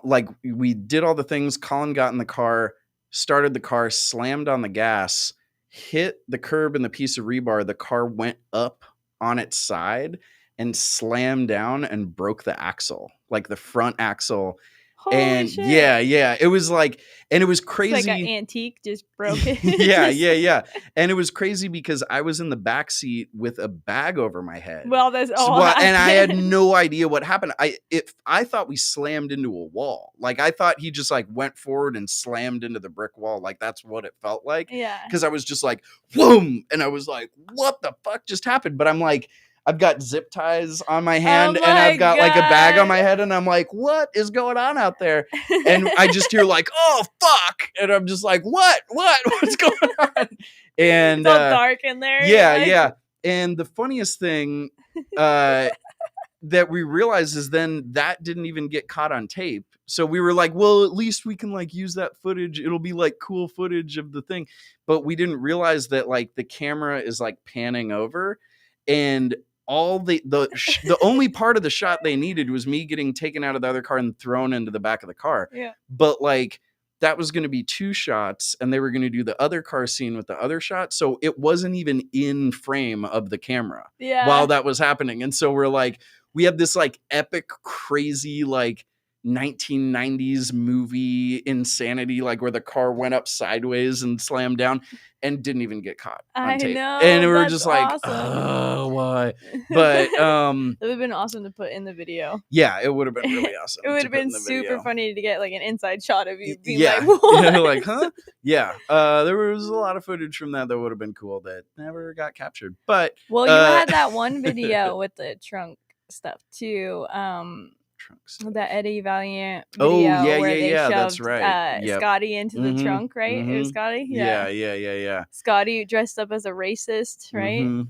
S3: like we did all the things. Colin got in the car, started the car, slammed on the gas, hit the curb and the piece of rebar. The car went up on its side and slammed down and broke the axle, like the front axle.
S2: Holy shit.
S3: Yeah. It was like, and it was crazy.
S2: It's like an antique, just broke it.
S3: Yeah. And it was crazy because I was in the back seat with a bag over my head.
S2: Well, that's all.
S3: And I had no idea what happened. I thought we slammed into a wall. Like I thought he just like went forward and slammed into the brick wall. Like that's what it felt like.
S2: Yeah.
S3: Because I was just like, boom, and I was like, what the fuck just happened? But I'm like, I've got zip ties on my hand and I've got like a bag on my head and I'm like, what is going on out there? And I just hear like, oh, fuck. And I'm just like, what's going on? And
S2: it's all dark in there.
S3: Yeah. And the funniest thing that we realized is then that didn't even get caught on tape. So we were like, well, at least we can like use that footage. It'll be like cool footage of the thing. But we didn't realize that like the camera is like panning over and all the only part of the shot they needed was me getting taken out of the other car and thrown into the back of the car.
S2: Yeah.
S3: But like that was going to be 2 shots and they were going to do the other car scene with the other shot. So it wasn't even in frame of the camera while that was happening. And so we're like, we have this like epic, crazy, like 1990s movie insanity, like where the car went up sideways and slammed down and didn't even get caught on tape.
S2: Know,
S3: and we were just like,
S2: awesome.
S3: Oh, why? But
S2: it would have been awesome to put in the video.
S3: Yeah, it would have been really awesome.
S2: It would have been super funny to get like an inside shot of you being
S3: like,
S2: what?
S3: Like, huh? Yeah. There was a lot of footage from that would have been cool that never got captured. But
S2: well, you had that one video with the trunk stuff too. That Eddie Valiant video where they shoved
S3: that's right.
S2: Scotty into the trunk, right? It was Scotty?
S3: Yeah.
S2: Scotty dressed up as a racist, right?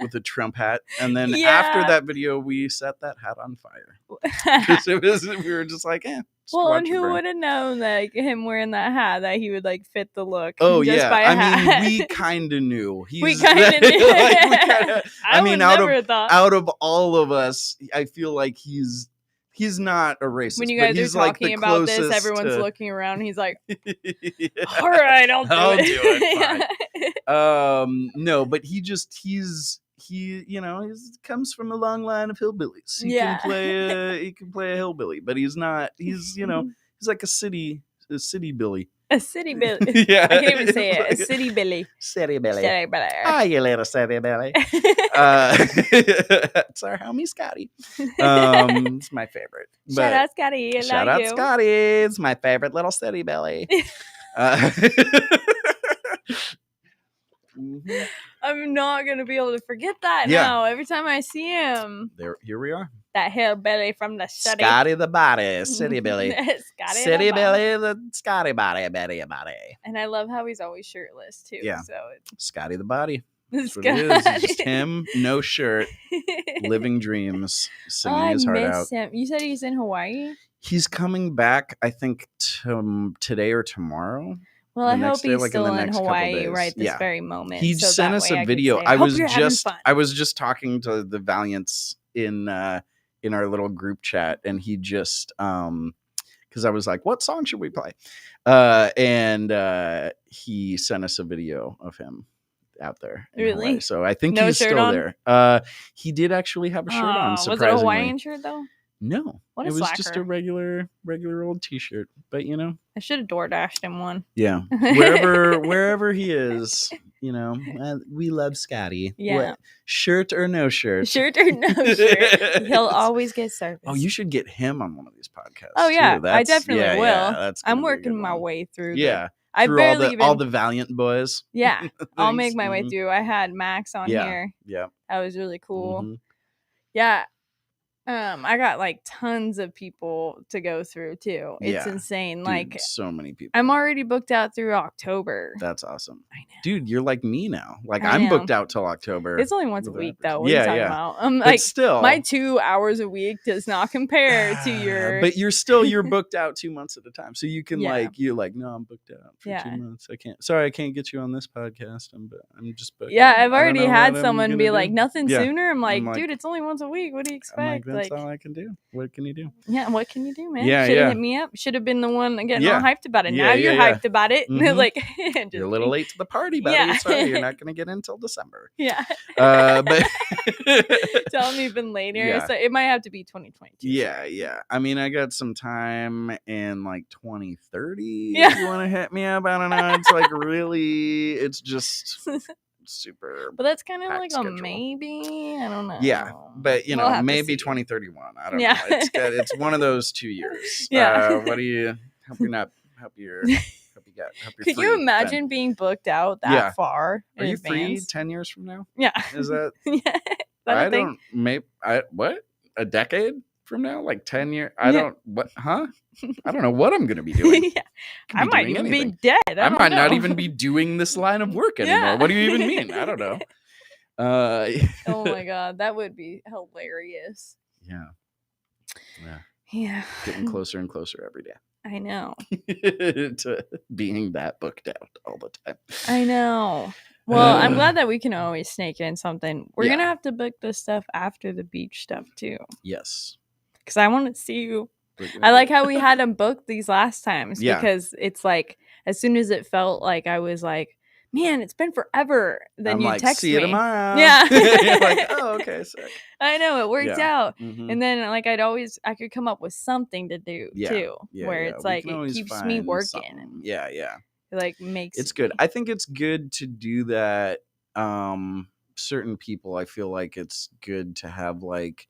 S3: With the Trump hat. And then after that video, we set that hat on fire. We were just like,
S2: well, and who would have known that him wearing that hat that he would like fit the look?
S3: Oh
S2: just by a hat.
S3: I mean, we kind of knew.
S2: We kind of knew.
S3: I mean, out of all of us, I feel like he's not a racist.
S2: When you guys are talking
S3: like
S2: about this, everyone's looking around. He's like, all right, I'll do
S3: it. No, but he comes from a long line of hillbillies. He can play a hillbilly, but he's not. He's like a city Billy.
S2: A city Billy.
S3: Yeah.
S2: I can't even say it. A city Billy.
S3: City Billy.
S2: City Billy.
S3: Ah, you little city Billy. It's our homie Scotty. It's my favorite.
S2: Shout out Scotty.
S3: Shout out Scotty. It's my favorite little city Billy.
S2: I'm not gonna be able to forget that now. Every time I see him.
S3: Here we are.
S2: That hillbilly from the city.
S3: Scotty the body, city Billy.
S2: City
S3: Billy, the Scotty body, body.
S2: And I love how he's always shirtless too.
S3: Yeah.
S2: So
S3: Scotty the body. That's what it is. It's just him, no shirt, living dreams, singing his heart out.
S2: Him. You said he's in Hawaii?
S3: He's coming back, I think, today or tomorrow.
S2: Well, I hope he's still in Hawaii right this very moment.
S3: He sent us a video. I was just talking to the Valiants in our little group chat, and he just because I was like, what song should we play? And he sent us a video of him out there.
S2: Really?
S3: Hawaii. So I think he's still there. He did actually have a shirt on.
S2: Was it a Hawaiian shirt though?
S3: No,
S2: What a
S3: it was
S2: slacker.
S3: just a regular old T-shirt. But
S2: I should have DoorDashed him one.
S3: Yeah, wherever he is, we love Scotty.
S2: Yeah,
S3: what, shirt or no shirt,
S2: shirt or no shirt, he'll always get service.
S3: Oh, you should get him on one of these podcasts.
S2: Oh yeah,
S3: too.
S2: I definitely will.
S3: Yeah,
S2: I'm working my way through.
S3: Yeah,
S2: I
S3: through
S2: barely
S3: all the Valiant boys.
S2: Yeah, I'll make my way through. I had Max on here.
S3: Yeah,
S2: that was really cool. Yeah. I got like tons of people to go through too. It's insane.
S3: Dude,
S2: like
S3: so many people.
S2: I'm already booked out through October.
S3: That's awesome.
S2: I know.
S3: Dude, you're like me now. Like I'm booked out till October.
S2: It's only once a week though. What are you talking about? I'm
S3: but
S2: like
S3: still,
S2: my 2 hours a week does not compare to your.
S3: But you're booked out 2 months at a time. So you can no, I'm booked out for 2 months. I can't get you on this podcast. I'm just booked.
S2: Yeah, I've already had someone be like, nothing sooner. I'm like,
S3: like,
S2: dude, it's only once a week. What do you expect?
S3: That's all I can do. What can you do?
S2: Yeah, what can you do, man?
S3: Yeah,
S2: should have hit me up. Should have been the one getting all hyped about it.
S3: Yeah,
S2: now you're hyped about it.
S3: Mm-hmm.
S2: Like
S3: you're a little late to the party, buddy. Yeah. Sorry, you're not going to get in until December.
S2: Yeah.
S3: But
S2: tell me even later.
S3: Yeah.
S2: So it might have to be 2022.
S3: Yeah. I mean, I got some time in like 2030. If you want to hit me up, I don't know. It's like really, it's just super.
S2: But that's kind of like
S3: schedule.
S2: A maybe. I don't know.
S3: Yeah, but we'll maybe 2031. I don't know. It's one of those 2 years.
S2: Yeah.
S3: What do you hope you got?
S2: Could you imagine being booked out that far?
S3: Are you
S2: advance?
S3: free 10 years from now?
S2: Yeah.
S3: Is that?
S2: Yeah.
S3: I don't. Maybe. What? A decade from now? Like 10 years? I don't. What? Huh? I don't know what I'm going to be doing.
S2: I might even be dead.
S3: I might not even be doing this line of work anymore.
S2: Yeah.
S3: What do you even mean? I don't know.
S2: Oh my god, that would be hilarious. Yeah.
S3: Getting closer and closer every day.
S2: I know.
S3: To being that booked out all the time.
S2: I know. Well, I'm glad that we can always snake in something. We're going to have to book this stuff after the beach stuff too.
S3: Yes.
S2: Because I want to see you. I like how we had them booked these last times because it's like as soon as it felt like I was like, man, it's been forever. Then you text
S3: see
S2: me.
S3: You tomorrow.
S2: Yeah.
S3: You're like, oh, okay, sick.
S2: I know it worked out.
S3: Mm-hmm.
S2: And then like I could come up with something to do too. Where it's like it keeps me working. And
S3: yeah.
S2: It like makes
S3: it's good. I think it's good to do that. Certain people, I feel like it's good to have like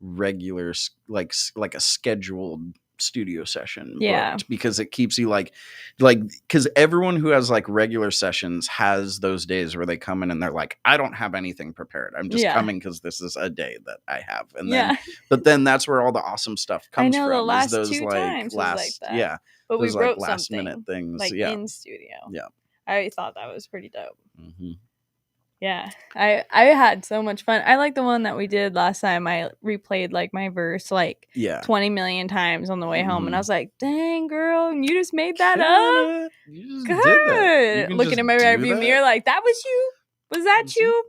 S3: regular like a scheduled studio session booked, because it keeps you like because everyone who has like regular sessions has those days where they come in and they're like, I don't have anything prepared, I'm just coming because this is a day that I have, and then but then that's where all the awesome stuff comes from. I know
S2: the last
S3: those
S2: 2 times was like that.
S3: But
S2: we wrote
S3: like last
S2: something
S3: minute things
S2: like in studio. I thought that was pretty dope. Yeah, I had so much fun. I like the one that we did last time. I replayed like my verse like 20 million times on the way home, and I was like, "Dang, girl, you just made that up."
S3: You just
S2: Good.
S3: did that.
S2: Looking at my rearview mirror, like that was you. Was that you?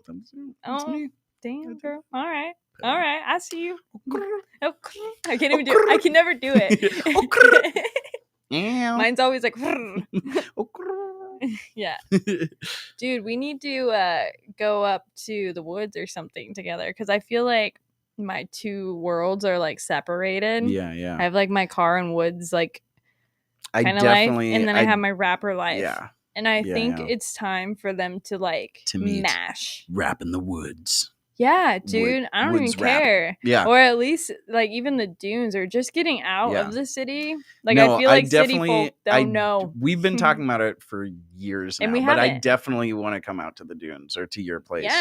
S3: That's me.
S2: Damn, girl. All right. I see you. I can't even do. I can never do it. Mine's always like. Yeah. Dude, we need to go up to the woods or something together, because I feel like my 2 worlds are like separated.
S3: Yeah.
S2: I have like my car and woods like kind of life, and then I have my rapper life.
S3: Yeah.
S2: And I think it's time for them to like mash.
S3: Rap in the woods.
S2: Yeah, dude. I don't even care.
S3: Yeah.
S2: Or at least like even the dunes, or just getting out of the city. Like I feel like city folk don't know.
S3: We've been talking about it for years now, but I definitely want to come out to the dunes or to your place,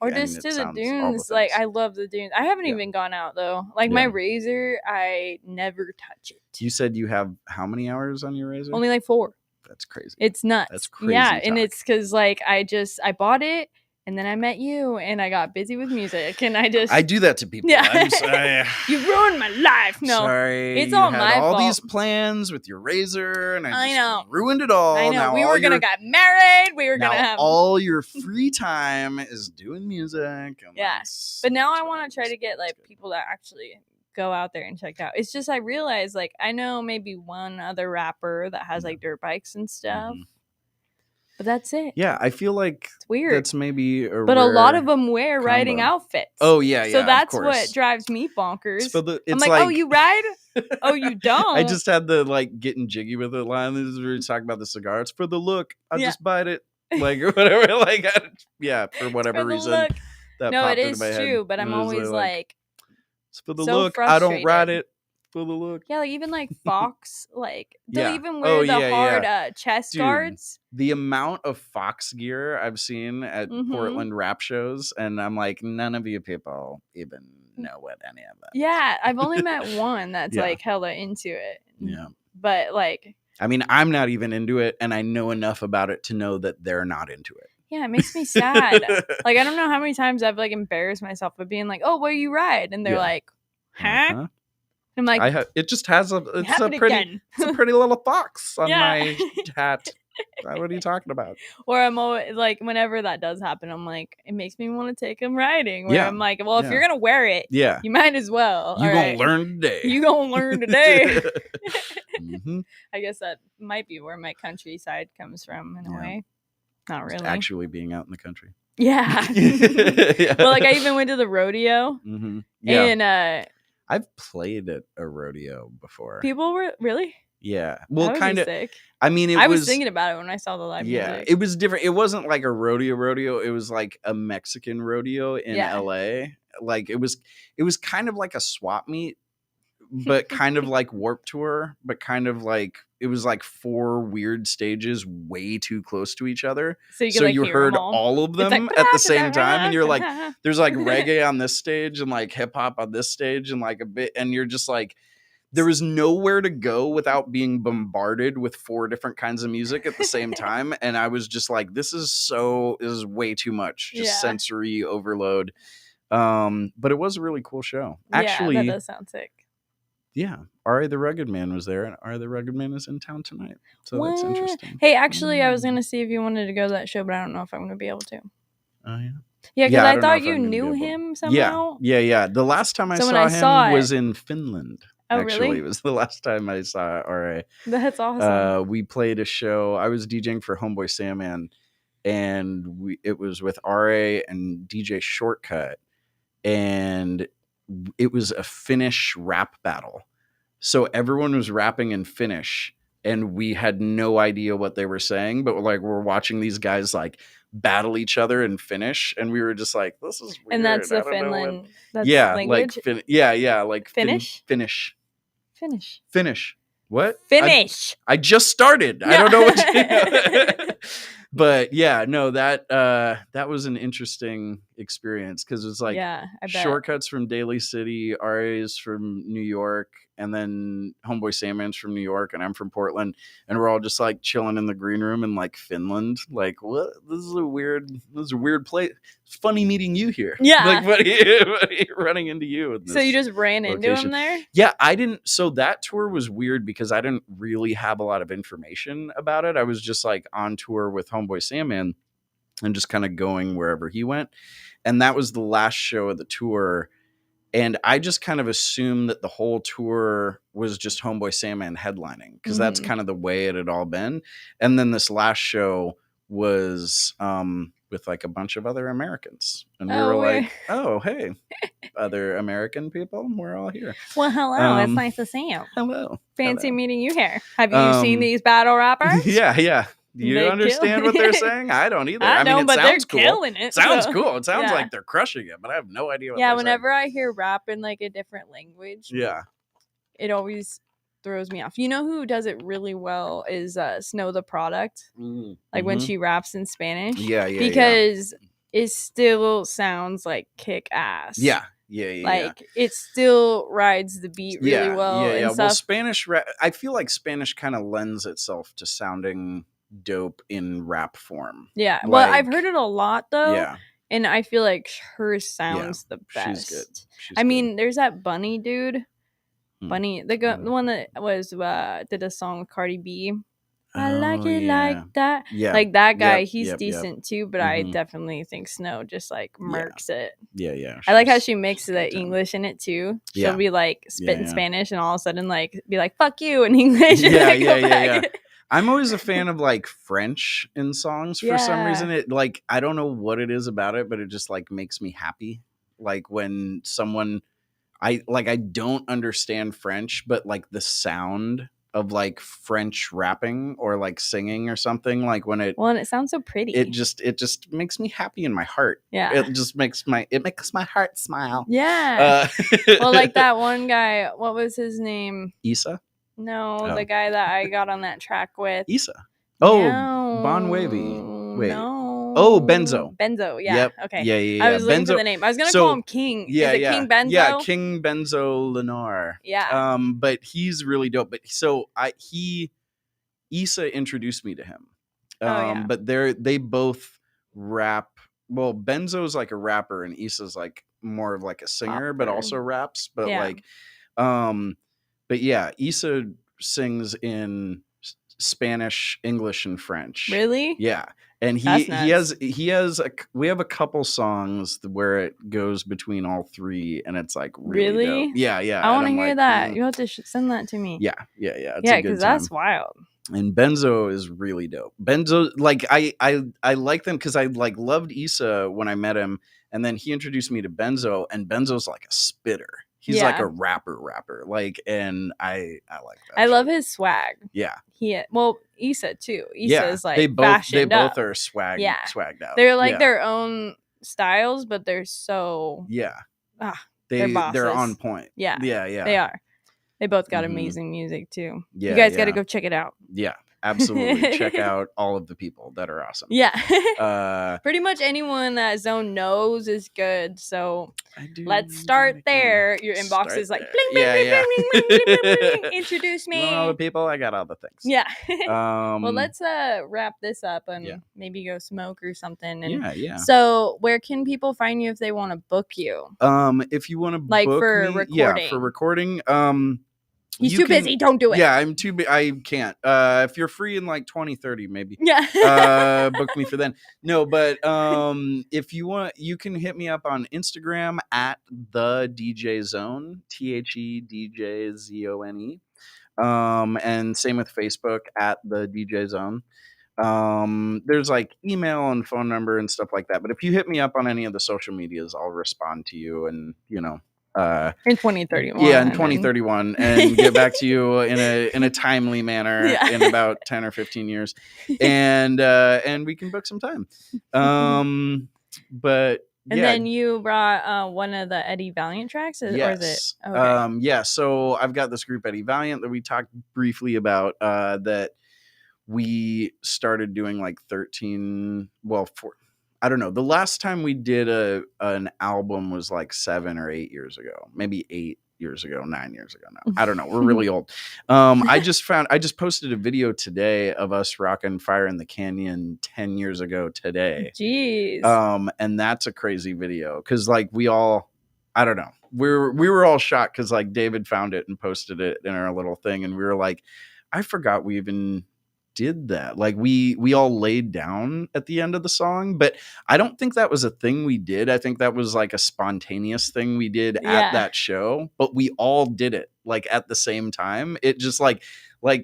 S2: or just to the dunes. Like I love the dunes. I haven't even gone out though. Like my razor, I never touch it.
S3: You said you have how many hours on your razor?
S2: Only like 4.
S3: That's crazy.
S2: It's nuts.
S3: That's crazy.
S2: Yeah, and it's because like I bought it. And then I met you, and I got busy with music, and I do
S3: that to people.
S2: Yeah,
S3: I'm sorry.
S2: You ruined my life. No,
S3: sorry,
S2: it's all my fault.
S3: All these plans with your razor, and I just
S2: know
S3: ruined it all.
S2: I know.
S3: Now
S2: we were gonna get married. We were gonna have
S3: all your free time is doing music. And
S2: but now I want to try to get like people that actually go out there and check out. It's just I realized like I know maybe one other rapper that has like dirt bikes and stuff. But that's it.
S3: Yeah, I feel like
S2: it's weird.
S3: That's maybe
S2: but a lot of them wear riding outfits.
S3: Oh yeah,
S2: so that's what drives me bonkers. I'm like, oh, you ride? Oh, you don't?
S3: I just had the like getting jiggy with it line. This is where we talk about the cigar. It's for the look. I just bite it, like or whatever. Like for whatever reason.
S2: Look.
S3: That
S2: no,
S3: popped
S2: it is
S3: into my
S2: true.
S3: head.
S2: But I'm always like,
S3: it's for the
S2: so
S3: look.
S2: frustrated.
S3: I don't ride it. For the look.
S2: Yeah, like even like Fox, like they'll even wear the hard chest guards.
S3: The amount of Fox gear I've seen at Portland rap shows, and I'm like, none of you people even know what any of that.
S2: Yeah, I've only met one that's like hella into it.
S3: Yeah,
S2: but like,
S3: I mean, I'm not even into it, and I know enough about it to know that they're not into it.
S2: Yeah, it makes me sad. Like, I don't know how many times I've like embarrassed myself by being like, "Oh, where you ride?" And they're like, "Huh?" I'm like,
S3: it just has it's a pretty little fox on my hat. What are you talking about?
S2: Or I'm always like, whenever that does happen, I'm like, it makes me want to take him riding. Where I'm like, well, if you're gonna wear it, you might as well.
S3: You gonna learn today.
S2: You gonna learn today. I guess that might be where my countryside comes from in a way. Not really.
S3: Just actually being out in the country.
S2: Yeah. Well, like I even went to the rodeo. And
S3: I've played at a rodeo before.
S2: People were really?
S3: Yeah. Well, kind of. I mean,
S2: I was thinking about it when I saw the live music.
S3: Yeah, it was different. It wasn't like a rodeo. It was like a Mexican rodeo in LA. Like it was kind of like a swap meet, but kind of like Warped Tour, but kind of like it was like 4 weird stages way too close to each other. So you heard all of them at the same time. And you're like, there's like reggae on this stage and like hip hop on this stage and like a bit. And you're just like, there was nowhere to go without being bombarded with 4 different kinds of music at the same time. And I was just like, this is way too much. Just sensory overload. But it was a really cool show. Actually,
S2: that does sound sick.
S3: Yeah, Ari the Rugged Man was there, and Ari the Rugged Man is in town tonight. So that's interesting.
S2: Hey, actually, I was going to see if you wanted to go to that show, but I don't know if I'm going to be able to.
S3: Oh, yeah?
S2: Yeah, because I thought you knew him somehow.
S3: Yeah. The last time I saw him was in Finland.
S2: Oh,
S3: actually,
S2: really?
S3: It was the last time I saw Ari.
S2: That's awesome.
S3: We played a show. I was DJing for Homeboy Sandman, and it was with Ari and DJ Shortcut, and it was a Finnish rap battle. So everyone was rapping in Finnish and we had no idea what they were saying, but we're watching these guys like battle each other in Finnish. And we were just like, this is weird.
S2: And that's the Finland
S3: language?
S2: Like
S3: Finnish? Finnish. What?
S2: Finnish.
S3: I just started. I don't know what But yeah, no, that was an interesting experience because it's like Shortcuts from Daly City, Ari's from New York, and then Homeboy Sandman's from New York, and I'm from Portland, and we're all just like chilling in the green room in like Finland. Like, what? This is a weird place. It's funny meeting you here.
S2: Yeah,
S3: like buddy running into you.
S2: So you just ran into him there?
S3: Yeah, I didn't. So that tour was weird because I didn't really have a lot of information about it. I was just like on tour with Homeboy Sandman and just kind of going wherever he went. And that was the last show of the tour. And I just kind of assumed that the whole tour was just Homeboy Sandman headlining because that's kind of the way it had all been. And then this last show was with like a bunch of other Americans. And we were like, oh, hey, other American people, we're all here.
S2: Well, hello. It's nice to see you.
S3: Hello.
S2: Fancy meeting you here. Have you seen these battle rappers?
S3: Yeah. Do you understand what they're saying? I don't either.
S2: I
S3: mean,
S2: know, but they're killing it.
S3: Sounds cool. It sounds like they're crushing it, but I have no idea what they're saying.
S2: Whenever I hear rap in like a different language, it always throws me off. You know who does it really well is Snow the Product. Like when she raps in Spanish.
S3: Yeah.
S2: Because it still sounds like kick ass.
S3: Yeah.
S2: Like it still rides the beat really well. And stuff.
S3: Well, Spanish rap, I feel like Spanish kind of lends itself to sounding dope in rap form.
S2: Yeah. Well, I've heard it a lot though.
S3: Yeah.
S2: And I feel like hers sounds the best.
S3: She's good.
S2: I mean, there's that Bunny dude. Bunny, the one that was did a song with Cardi B. I like it like that. Yeah. Like that guy, he's decent too, but I definitely think Snow just like murks it.
S3: Yeah.
S2: I like how she mixes the English in it too. She'll be like spitting Spanish and all of a sudden like be like, fuck you in English.
S3: Yeah. I'm always a fan of like French in songs for some reason. It like, I don't know what it is about it, but it just like makes me happy. Like when someone, I don't understand French, but like the sound of like French rapping or like singing or something, like when it,
S2: well, and it sounds so pretty.
S3: It just makes me happy in my heart.
S2: Yeah.
S3: It just makes my heart smile.
S2: Yeah. Well, like that one guy, what was his name?
S3: Issa?
S2: No, the guy that I got on that track with.
S3: Issa. Oh,
S2: no,
S3: Bon Wavy. Wait.
S2: No.
S3: Oh, Benzo.
S2: Benzo, yeah.
S3: Yep.
S2: Okay.
S3: Yeah.
S2: I was looking
S3: Benzo,
S2: for the name. I was going to call him King.
S3: Yeah,
S2: Is it King Benzo?
S3: Yeah, King Benzo Lenore.
S2: Yeah.
S3: But he's really dope. But Issa introduced me to him. But they both rap. Well, Benzo's like a rapper and Issa's like more of like a singer, but also raps. But but yeah, Issa sings in Spanish, English, and French.
S2: Really?
S3: Yeah. And he has we have a couple songs where it goes between all three, and it's like really dope. Yeah.
S2: I want to hear that. You have to send that to me.
S3: Yeah.
S2: Yeah, because that's wild.
S3: And Benzo is really dope. Benzo, like I like them because I like loved Issa when I met him, and then he introduced me to Benzo, and Benzo's like a spitter. He's like a rapper, like, and I like that.
S2: I love his swag.
S3: Yeah.
S2: Issa too. Issa is like
S3: they both are swagged out.
S2: They're like their own styles, but they're so
S3: they're on point.
S2: Yeah. They are. They both got amazing music too. Yeah, you guys got to go check it out.
S3: Yeah, absolutely. Check out all of the people that are awesome.
S2: Yeah. Pretty much anyone that Zone knows is good. So let's start there. Your inbox is like bling, bling, bling, bling, bling, bling, bling. Introduce me.
S3: All the people, I got all the things.
S2: Yeah. Well, let's wrap this up and maybe go smoke or something. And so where can people find you if they want to book you?
S3: If you want to
S2: like
S3: book
S2: for
S3: me,
S2: recording.
S3: For recording.
S2: He's too busy. Don't do it.
S3: Yeah, I'm too busy. I can't. If you're free in like 2030, maybe.
S2: Yeah.
S3: Book me for then. No, but if you want, you can hit me up on Instagram at the DJ Zone, TheDJZone. And same with Facebook at the DJ Zone. There's like email and phone number and stuff like that. But if you hit me up on any of the social medias, I'll respond to you, and
S2: in 2031.
S3: Yeah, in 2031, and get back to you in a timely manner in about 10 or 15 years, and we can book some time. But
S2: then you brought one of the Eddie Valiant tracks, or is it? Okay.
S3: So I've got this group Eddie Valiant that we talked briefly about that we started doing like 13. Well, I don't know. The last time we did an album was like 7 or 8 years ago, maybe 8 years ago, 9 years ago now. I don't know. We're really old. I just posted a video today of us rocking Fire in the Canyon 10 years ago today.
S2: Jeez.
S3: And that's a crazy video because like I don't know. We were all shocked because like David found it and posted it in our little thing, and we were like, I forgot we even did that. Like we all laid down at the end of the song, but I don't think that was a thing we did. I think that was like a spontaneous thing we did at that show, but we all did it like at the same time. It just like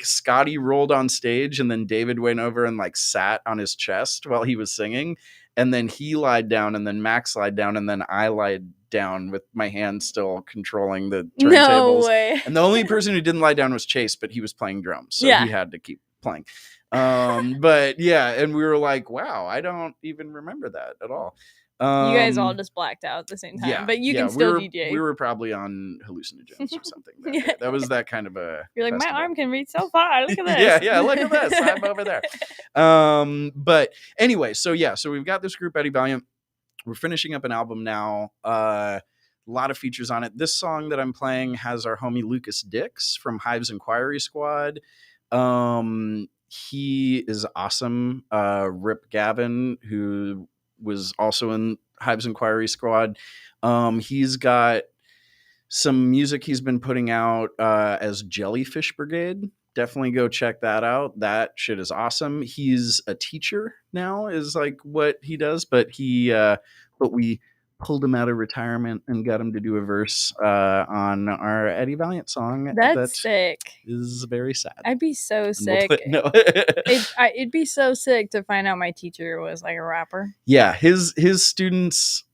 S3: Scotty rolled on stage, and then David went over and like sat on his chest while he was singing, and then he lied down, and then Max lied down, and then I lied down with my hand still controlling the turntables.
S2: No way.
S3: And the only person who didn't lie down was Chase, but he was playing drums, so he had to keep playing. But yeah, and we were like, wow, I don't even remember that at all.
S2: You guys all just blacked out at the same time, but you can still DJ.
S3: We were probably on hallucinogens or something. That was that kind of a.
S2: You're like, my arm can reach so far. Look at this.
S3: yeah, look at this. I'm over there. But anyway, so we've got this group Eddie Valiant. We're finishing up an album now. A lot of features on it. This song that I'm playing has our homie Lucas Dix from Hives Inquiry Squad. He is awesome. Rip Gavin, who was also in Hives Inquiry Squad. He's got some music he's been putting out as Jellyfish Brigade. Definitely go check that out. That shit is awesome. He's a teacher now, is like what he does, but we pulled him out of retirement and got him to do a verse on our Eddie Valiant song.
S2: That's sick.
S3: Is very sad.
S2: I'd be so sick. It'd be so sick to find out my teacher was like a rapper.
S3: Yeah, his students.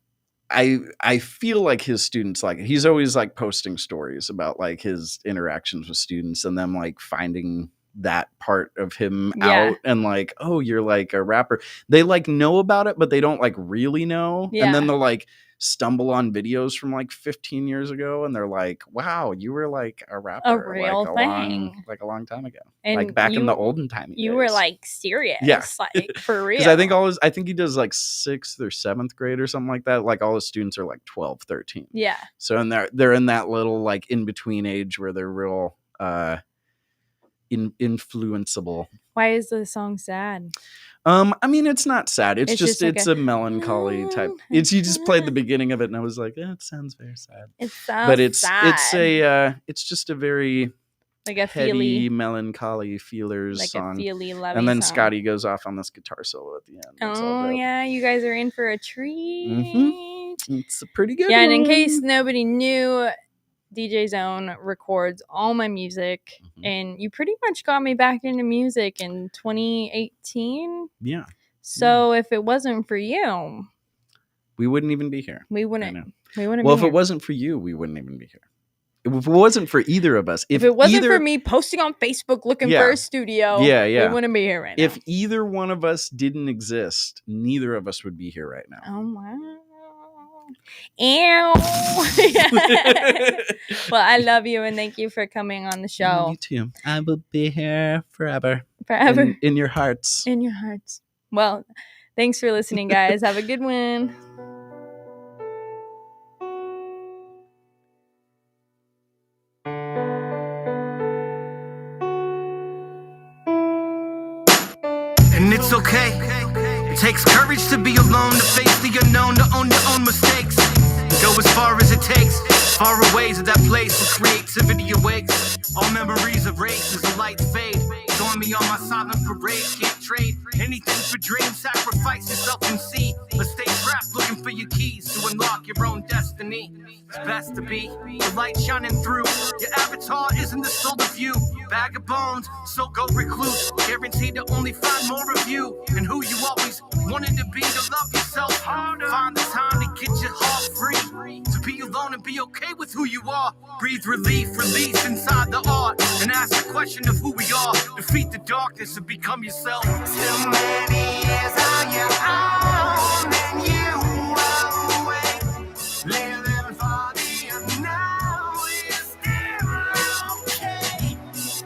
S3: I feel like his students like it. He's always like posting stories about like his interactions with students and them like finding that part of him out and like, oh, you're like a rapper. They like know about it, but they don't like really know. And then they'll like stumble on videos from like 15 years ago and they're like, wow, you were like a rapper.
S2: A real thing.
S3: Like a long time ago.
S2: And
S3: like back in the olden time.
S2: You were like serious.
S3: Yeah.
S2: Like for real.
S3: Because I think he does like 6th or 7th grade or something like that. Like all his students are like 12, 13.
S2: Yeah.
S3: So and they're in that little like in between age where they're real influenceable.
S2: Why is the song sad?
S3: I mean, it's not sad. It's just
S2: like
S3: it's a melancholy type. You just played the beginning of it, and I was like, it sounds very sad.
S2: It sounds
S3: but it's
S2: sad.
S3: It's just a very
S2: like a
S3: heavy,
S2: feely,
S3: melancholy feelers
S2: like
S3: song.
S2: a feely, lovey
S3: and then
S2: song.
S3: Scotty goes off on this guitar solo at the end.
S2: Oh yeah, you guys are in for a treat.
S3: Mm-hmm. It's a pretty good.
S2: Yeah,
S3: one.
S2: and in case nobody knew, DJ Zone records all my music, and you pretty much got me back into music in 2018.
S3: Yeah.
S2: So if it wasn't for you,
S3: we wouldn't even be here.
S2: We wouldn't.
S3: Well, if it wasn't for you, we wouldn't even be here. If it wasn't for either of us,
S2: if it wasn't for me posting on Facebook looking for a studio, we wouldn't be here right now.
S3: If either one of us didn't exist, neither of us would be here right now.
S2: Oh wow. Ew. Well, I love you and thank you for coming on the show.
S3: You too. I will be here forever.
S2: Forever.
S3: In your hearts.
S2: In your hearts. Well, thanks for listening, guys. Have a good one.
S4: And it's okay. It takes courage to be alone, to face the unknown, to own your own mistakes. Go as far as it takes, far away to that place where creativity awakes. All memories of race as the lights fade. Join me on my silent parade, can't trade anything for dreams, sacrifice yourself and see. But stay trapped looking for your keys to unlock your own destiny. It's best to be the light shining through. Your avatar isn't the soul of you. Bag of bones, so go recluse. Guaranteed to only find more of you and who you always wanted to be, to love yourself harder. Find the time to get your heart free, to be alone and be okay with who you are. Breathe relief, release inside the art, and ask the question of who we are. Defeat the darkness and become yourself.
S5: Too many years on your own, and you are away, living for the unknown. Is still okay.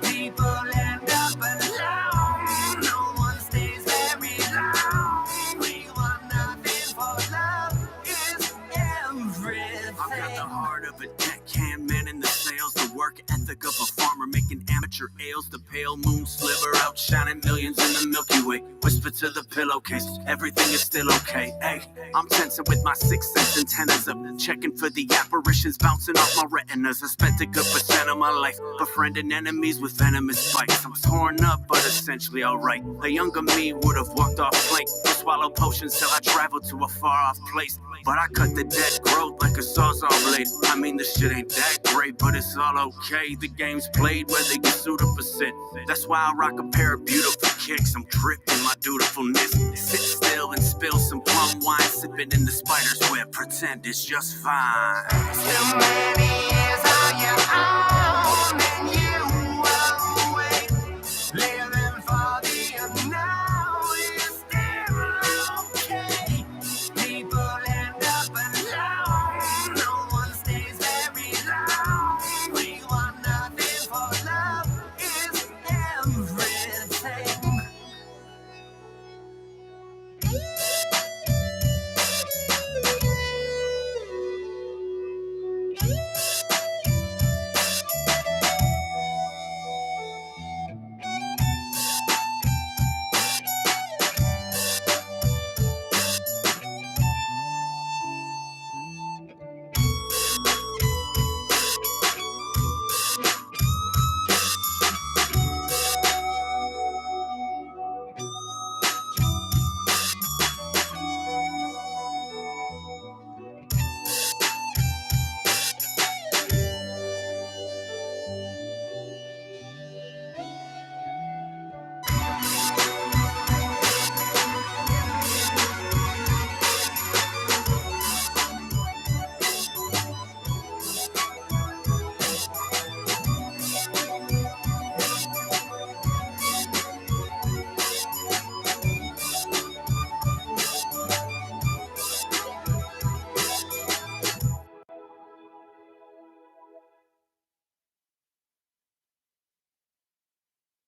S5: People end up alone. No one stays very long. We want nothing for love is everything.
S4: I've got the heart of a deckhand man in the sales, the work ethic of a farmer making amateur ales. The pale moon sliver outshining millions in the Milky Way. Whisper to the pillowcase, everything is still okay. Hey, I'm tensing with my sixth sense antennas up, checking for the apparitions bouncing off my retinas. I spent a good percent of my life befriending enemies with venomous bites. I'm torn up, but essentially alright. A younger me would have walked off plank or swallowed potions till I traveled to a far off place. But I cut the dead growth like a sawzall blade. I mean, this shit ain't that great, but it's all okay. The game's played where they get sued up a sit. That's why I rock a pair of beautiful kicks. I'm dripped in my dutifulness. Sit still and spill some plum wine, sipping in the spider's web. Pretend it's just fine.
S5: Too many years on your own, and you